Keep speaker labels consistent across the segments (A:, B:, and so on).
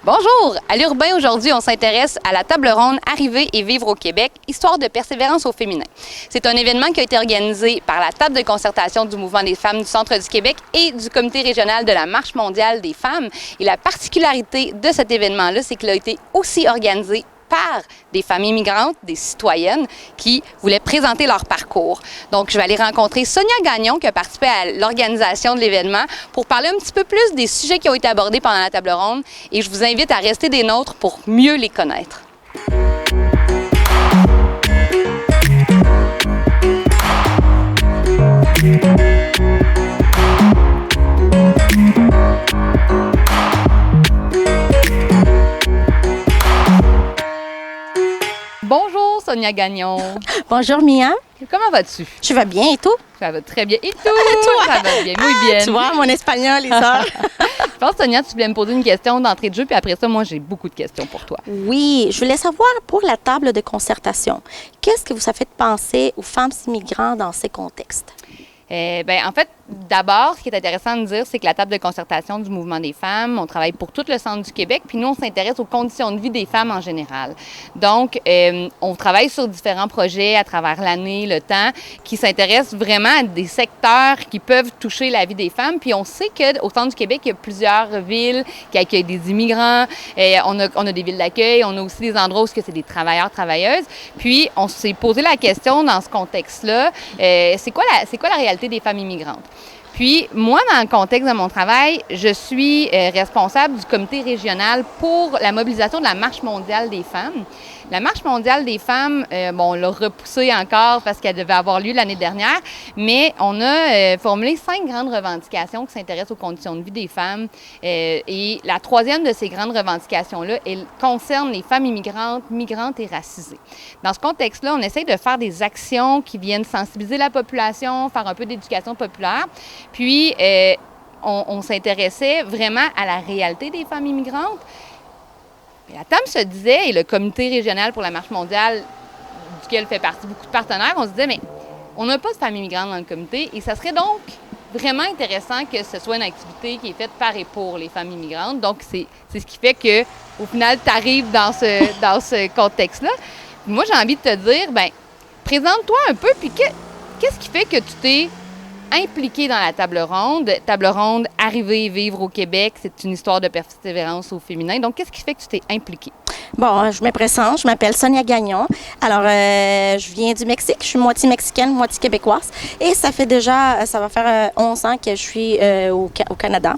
A: Bonjour! À l'Urbain, aujourd'hui, on s'intéresse à la table ronde Arriver et vivre au Québec, histoire de persévérance au féminin. C'est un événement qui a été organisé par la table de concertation du Mouvement des femmes du Centre du Québec et du Comité régional de la Marche mondiale des femmes. Et la particularité de cet événement-là, c'est qu'il a été aussi organisé par des femmes immigrantes, des citoyennes qui voulaient présenter leur parcours. Donc, je vais aller rencontrer Sonia Gagnon qui a participé à l'organisation de l'événement pour parler un petit peu plus des sujets qui ont été abordés pendant la table ronde et je vous invite à rester des nôtres pour mieux les connaître. Bonjour Sonia Gagnon.
B: Bonjour Mia.
A: Comment vas-tu?
B: Je vais bien et tout?
A: Ça va très bien. Et toi? Ça va bien, muy bien.
B: Tu vois, mon espagnol et ça.
A: Je pense, Sonia, tu voulais me poser une question d'entrée de jeu, puis après ça, moi, j'ai beaucoup de questions pour toi.
B: Oui, je voulais savoir pour la table de concertation, qu'est-ce que vous a fait penser aux femmes immigrantes dans ces contextes?
A: En fait, d'abord, ce qui est intéressant de dire, c'est que la table de concertation du Mouvement des femmes, on travaille pour tout le centre du Québec, puis nous, on s'intéresse aux conditions de vie des femmes en général. Donc, on travaille sur différents projets à travers l'année, le temps, qui s'intéressent vraiment à des secteurs qui peuvent toucher la vie des femmes. Puis on sait qu'au centre du Québec, il y a plusieurs villes qui accueillent des immigrants. On a des villes d'accueil, on a aussi des endroits où c'est des travailleurs, travailleuses. Puis, on s'est posé la question dans ce contexte-là, c'est quoi la réalité des femmes immigrantes? Puis, moi, dans le contexte de mon travail, je suis responsable du comité régional pour la mobilisation de la Marche mondiale des femmes. La Marche mondiale des femmes, on l'a repoussée encore parce qu'elle devait avoir lieu l'année dernière, mais on a formulé 5 grandes revendications qui s'intéressent aux conditions de vie des femmes. Et la troisième de ces grandes revendications-là, elle concerne les femmes immigrantes, migrantes et racisées. Dans ce contexte-là, on essaie de faire des actions qui viennent sensibiliser la population, faire un peu d'éducation populaire. Puis, on s'intéressait vraiment à la réalité des femmes immigrantes. La TAM se disait, et le comité régional pour la Marche mondiale, duquel fait partie beaucoup de partenaires, on se disait, mais on n'a pas de femmes immigrantes dans le comité et ça serait donc vraiment intéressant que ce soit une activité qui est faite par et pour les femmes immigrantes. Donc, c'est ce qui fait qu'au final, tu arrives dans ce contexte-là. Moi, j'ai envie de te dire, présente-toi un peu, puis qu'est-ce qui fait que tu t'es impliquée dans la table ronde. Table ronde, Arriver et vivre au Québec, c'est une histoire de persévérance au féminin. Donc, qu'est-ce qui fait que tu t'es impliquée?
B: Bon, je me présente, je m'appelle Sonia Gagnon. Alors, je viens du Mexique, je suis moitié mexicaine, moitié québécoise. Et ça va faire 11 ans que je suis au Canada.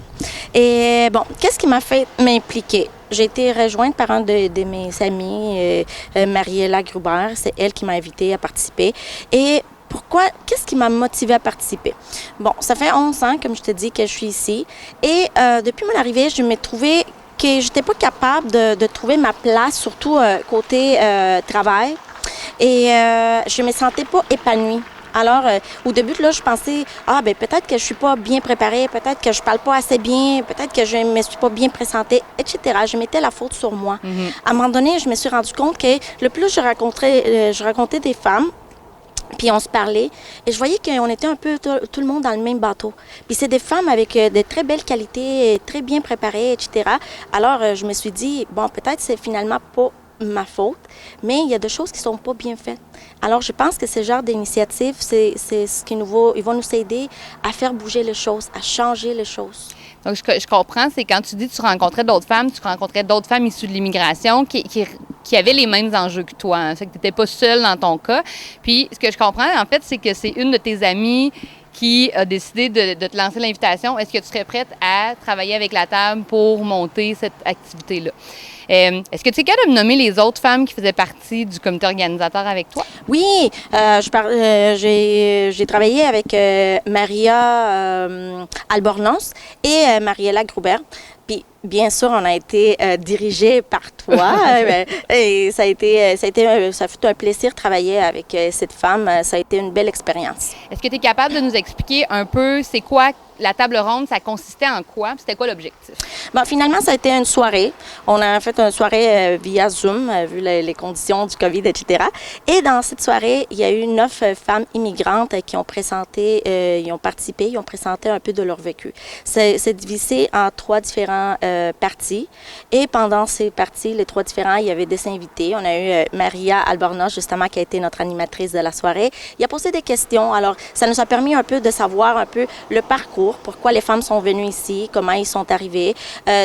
B: Et bon, qu'est-ce qui m'a fait m'impliquer? J'ai été rejointe par un de mes amis, Mariela Gruber. C'est elle qui m'a invitée à participer. Et pourquoi? Qu'est-ce qui m'a motivée à participer? Bon, ça fait 11 ans, comme je te dis, que je suis ici. Et depuis mon arrivée, je me trouvais que je n'étais pas capable de trouver ma place, surtout côté travail. Et je me sentais pas épanouie. Alors, au début, là, je pensais, peut-être que je suis pas bien préparée, peut-être que je parle pas assez bien, peut-être que je me suis pas bien présentée, etc. Je mettais la faute sur moi. Mm-hmm. À un moment donné, je me suis rendu compte que le plus je rencontrais des femmes, puis on se parlait, et je voyais qu'on était un peu tout le monde dans le même bateau. Puis c'est des femmes avec de très belles qualités, très bien préparées, etc. Alors, je me suis dit, bon, peut-être c'est finalement pas ma faute, mais il y a des choses qui sont pas bien faites. Alors, je pense que ce genre d'initiative, c'est ce qui ils vont nous aider à faire bouger les choses, à changer les choses.
A: Donc, je comprends, c'est quand tu dis que tu rencontrais d'autres femmes issues de l'immigration qui avaient les mêmes enjeux que toi. Hein. Ça fait que tu n'étais pas seule dans ton cas. Puis, ce que je comprends, en fait, c'est que c'est une de tes amies qui a décidé de te lancer l'invitation. Est-ce que tu serais prête à travailler avec la table pour monter cette activité-là? Est-ce que tu es capable de me nommer les autres femmes qui faisaient partie du comité organisateur avec toi?
B: Oui, j'ai travaillé avec Maria Albornoz et Mariela Gruber. Puis, bien sûr, on a été dirigés par toi. Et ça fut un plaisir de travailler avec cette femme. Ça a été une belle expérience.
A: Est-ce que tu es capable de nous expliquer un peu c'est quoi la table ronde, ça consistait en quoi? C'était quoi l'objectif?
B: Bon, finalement, ça a été une soirée. On a fait une soirée via Zoom, vu les conditions du COVID, etc. Et dans cette soirée, il y a eu 9 femmes immigrantes qui ont présenté, ils ont participé, ils ont présenté un peu de leur vécu. C'est divisé en 3 différents parties. Et pendant ces parties, les 3 différents, il y avait des invités. On a eu Maria Albornoz, justement, qui a été notre animatrice de la soirée. Il a posé des questions. Alors, ça nous a permis un peu de savoir un peu le parcours, pourquoi les femmes sont venues ici, comment ils sont arrivés,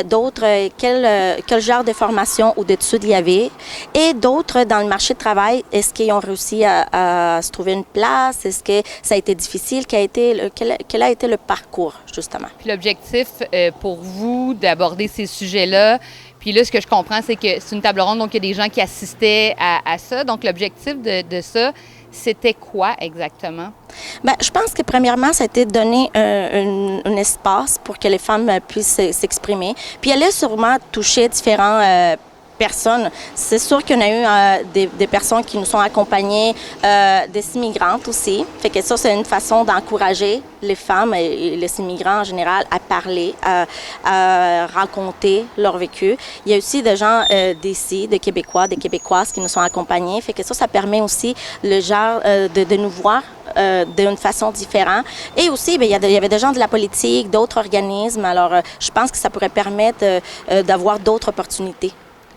B: d'autres, quel genre de formation ou d'études il y avait, et d'autres dans le marché de travail, est-ce qu'ils ont réussi à se trouver une place, est-ce que ça a été difficile, quel a été le parcours, justement.
A: Puis l'objectif pour vous d'aborder ces sujets-là, puis là, ce que je comprends, c'est que c'est une table ronde, donc il y a des gens qui assistaient à ça, donc l'objectif de ça, c'était quoi exactement?
B: Bien, je pense que premièrement, ça a été de donner un espace pour que les femmes puissent s'exprimer. Puis elle a sûrement touché différents personnes. C'est sûr qu'il y en a eu des personnes qui nous sont accompagnées, des immigrantes aussi. Fait que ça, c'est une façon d'encourager les femmes et les immigrants en général à parler, à raconter leur vécu. Il y a aussi des gens d'ici, des Québécois, des Québécoises qui nous sont accompagnés. Fait que ça permet aussi le genre de nous voir d'une façon différente. Et aussi, bien, il y avait des gens de la politique, d'autres organismes. Alors, je pense que ça pourrait permettre d'avoir d'autres opportunités.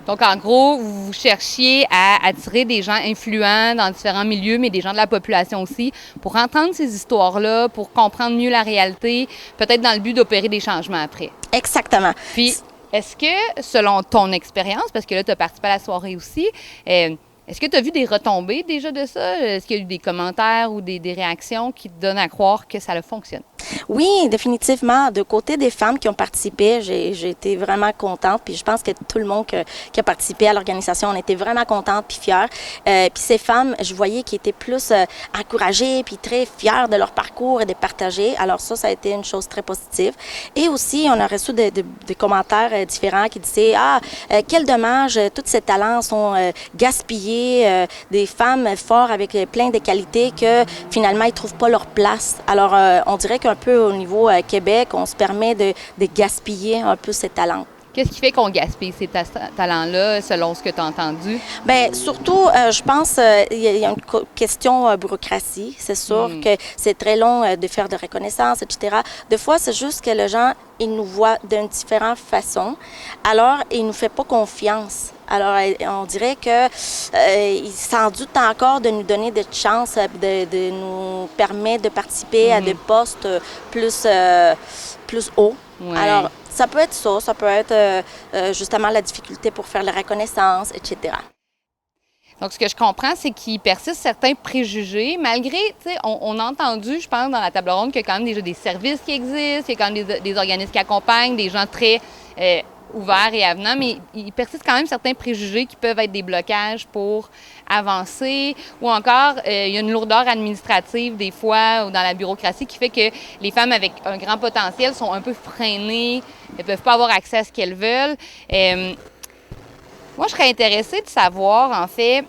A: Donc, en gros, vous cherchiez à attirer des gens influents dans différents milieux, mais des gens de la population aussi, pour entendre ces histoires-là, pour comprendre mieux la réalité, peut-être dans le but d'opérer des changements après.
B: Exactement.
A: Puis, est-ce que, selon ton expérience, parce que là, tu as participé à la soirée aussi, est-ce que tu as vu des retombées déjà de ça? Est-ce qu'il y a eu des commentaires ou des réactions qui te donnent à croire que ça fonctionne?
B: Oui, définitivement. De côté des femmes qui ont participé, j'ai été vraiment contente. Puis je pense que tout le monde qui a participé à l'organisation, on était vraiment contente puis fiers. Puis ces femmes, je voyais qu'ils étaient plus encouragées puis très fiers de leur parcours et de partager. Alors ça a été une chose très positive. Et aussi, on a reçu des commentaires différents qui disaient « Ah, quel dommage, tous ces talents sont gaspillés, des femmes fortes avec plein de qualités que finalement, ils ne trouvent pas leur place. » Alors, on dirait qu'un peu au niveau Québec, on se permet de gaspiller un peu ces talents.
A: Qu'est-ce qui fait qu'on gaspille ces talents-là, selon ce que tu as entendu?
B: Bien, surtout, je pense il y a une question bureaucratie. C'est sûr que c'est très long de faire de reconnaissance, etc. Des fois, c'est juste que les gens, ils nous voient d'une différente façon. Alors, ils ne nous font pas confiance. Alors, on dirait qu'ils s'en doutent encore de nous donner des chances, de nous permettre de participer à des postes plus hauts.
A: Ouais.
B: Alors, ça peut être ça peut être justement la difficulté pour faire la reconnaissance, etc.
A: Donc, ce que je comprends, c'est qu'il persiste certains préjugés, malgré, tu sais, on a entendu, je pense, dans la table ronde qu'il y a quand même déjà des services qui existent, il y a quand même des organismes qui accompagnent, des gens très ouverts et avenants, mais il persiste quand même certains préjugés qui peuvent être des blocages pour avancer, ou encore, il y a une lourdeur administrative des fois, ou dans la bureaucratie, qui fait que les femmes avec un grand potentiel sont un peu freinées, elles ne peuvent pas avoir accès à ce qu'elles veulent. Moi, je serais intéressée de savoir, en fait,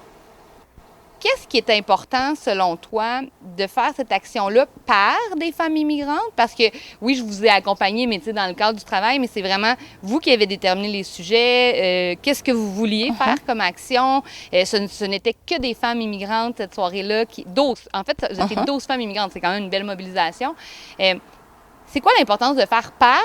A: qu'est-ce qui est important, selon toi, de faire cette action-là par des femmes immigrantes? Parce que, oui, je vous ai accompagné, mais tu sais, dans le cadre du travail, mais c'est vraiment vous qui avez déterminé les sujets. Qu'est-ce que vous vouliez faire comme action? Ce n'était que des femmes immigrantes, cette soirée-là. 12, en fait, c'était 12 femmes immigrantes. C'est quand même une belle mobilisation. C'est quoi l'importance de faire par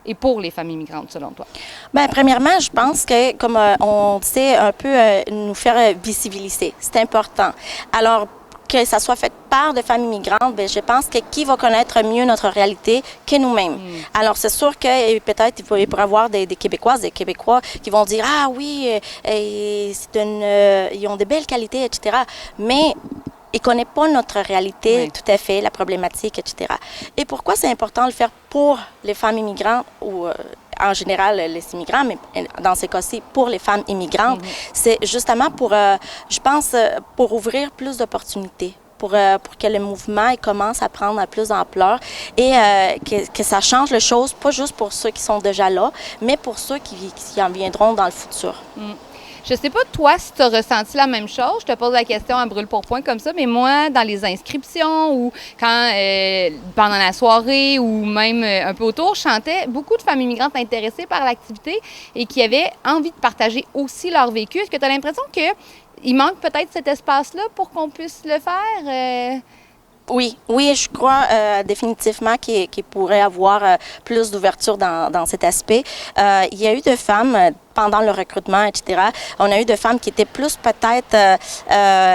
A: et pour les femmes immigrantes, selon toi? Bien,
B: premièrement, je pense que, comme on sait, un peu nous faire visibiliser. C'est important. Alors, que ça soit fait par des femmes immigrantes, bien, je pense que qui va connaître mieux notre réalité que nous-mêmes. Alors, c'est sûr que peut-être il pourrait y avoir des Québécoises, des Québécois qui vont dire « Ah oui, ils ont de belles qualités, etc. » Mais ils ne connaissent pas notre réalité, tout à fait, la problématique, etc. Et pourquoi c'est important de le faire pour les femmes immigrantes ou en général les immigrants, mais dans ces cas-ci, pour les femmes immigrantes, c'est justement pour, je pense, pour ouvrir plus d'opportunités. Pour que le mouvement commence à prendre plus d'ampleur et que ça change les choses, pas juste pour ceux qui sont déjà là, mais pour ceux qui en viendront dans le futur.
A: Je sais pas, toi, si tu as ressenti la même chose. Je te pose la question à brûle-pourpoint comme ça, mais moi, dans les inscriptions ou quand, pendant la soirée ou même un peu autour, je sentais beaucoup de femmes immigrantes intéressées par l'activité et qui avaient envie de partager aussi leur vécu. Est-ce que tu as l'impression qu'il manque peut-être cet espace-là pour qu'on puisse le faire?
B: Oui, je crois définitivement qu'il pourrait avoir plus d'ouverture dans cet aspect. Il y a eu des femmes pendant le recrutement, etc. On a eu des femmes qui étaient plus peut-être,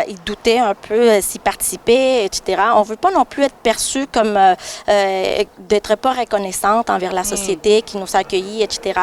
B: ils doutaient un peu s'y participer, etc. On ne veut pas non plus être perçu comme d'être pas reconnaissante envers la société qui nous a accueillis, etc.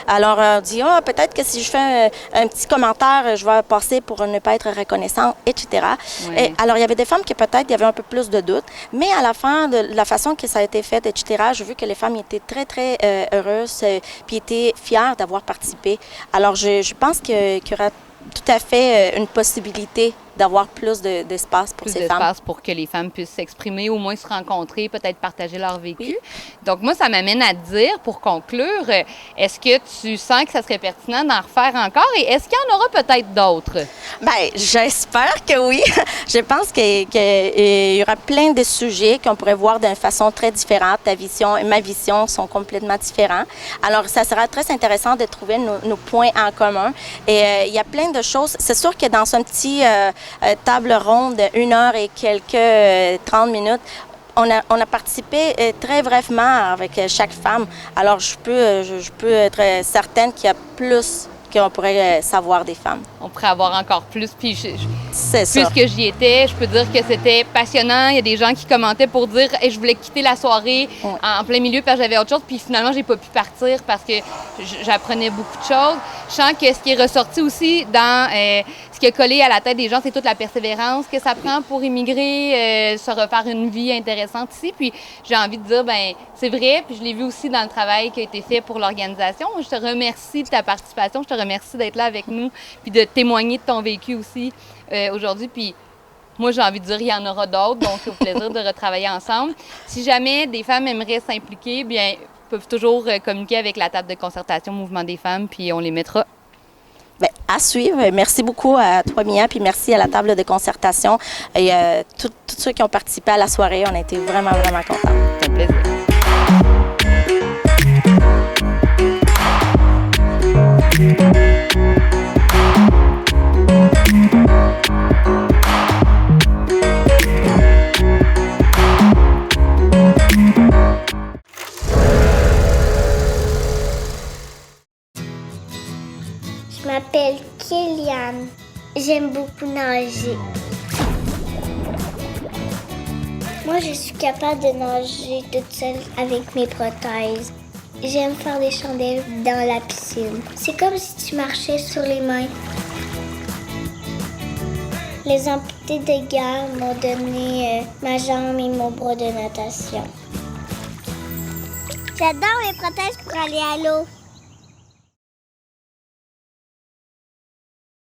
B: Alors, on dit, peut-être que si je fais un petit commentaire, je vais passer pour ne pas être reconnaissante, etc.
A: Oui.
B: Et, alors, il y avait des femmes qui peut-être, il y avait un peu plus de doutes, mais à la fin, de la façon que ça a été fait, etc., j'ai vu que les femmes étaient très, très heureuses, puis étaient fières d'avoir participé. Alors, je pense qu'il y aura tout à fait une possibilité d'avoir plus d'espace pour ces femmes.
A: Plus d'espace pour que les femmes puissent s'exprimer, au moins se rencontrer, peut-être partager leur vécu. Oui. Donc, moi, ça m'amène à te dire, pour conclure, est-ce que tu sens que ça serait pertinent d'en refaire encore et est-ce qu'il y en aura peut-être d'autres?
B: Bien, j'espère que oui. Je pense qu'il y aura plein de sujets qu'on pourrait voir d'une façon très différente. Ta vision et ma vision sont complètement différents. Alors, ça sera très intéressant de trouver nos points en commun. Et il y a plein de choses. C'est sûr que dans un petit table ronde de 1 heure et quelques 30 minutes, on a participé très brièvement avec chaque femme. Alors, je peux être certaine qu'il y a plus qu'on pourrait savoir des femmes.
A: On pourrait avoir encore plus. Puis
B: c'est ça.
A: Puisque j'y étais, je peux dire que c'était passionnant. Il y a des gens qui commentaient pour dire hey, je voulais quitter la soirée en plein milieu parce que j'avais autre chose. Puis finalement, j'ai pas pu partir parce que j'apprenais beaucoup de choses. Je sens que ce qui est ressorti aussi dans ce qui a collé à la tête des gens, c'est toute la persévérance que ça prend pour immigrer, se refaire une vie intéressante ici. Puis j'ai envie de dire, ben c'est vrai. Puis je l'ai vu aussi dans le travail qui a été fait pour l'organisation. Je te remercie de ta participation. Je te remercie d'être là avec nous puis de témoigner de ton vécu aussi aujourd'hui. Puis moi, j'ai envie de dire, il y en aura d'autres, donc au plaisir de retravailler ensemble. Si jamais des femmes aimeraient s'impliquer, bien, peuvent toujours communiquer avec la table de concertation Mouvement des femmes, puis on les mettra.
B: Bien, à suivre. Merci beaucoup à toi, Mia, puis merci à la table de concertation et tous ceux qui ont participé à la soirée. On a été vraiment, vraiment contents.
A: C'est un plaisir.
C: Je m'appelle Kéliane. J'aime beaucoup nager. Moi, je suis capable de nager toute seule avec mes prothèses. J'aime faire des chandelles dans la piscine. C'est comme si tu marchais sur les mains. Les amputés de guerre m'ont donné ma jambe et mon bras de natation. J'adore mes prothèses pour aller à l'eau.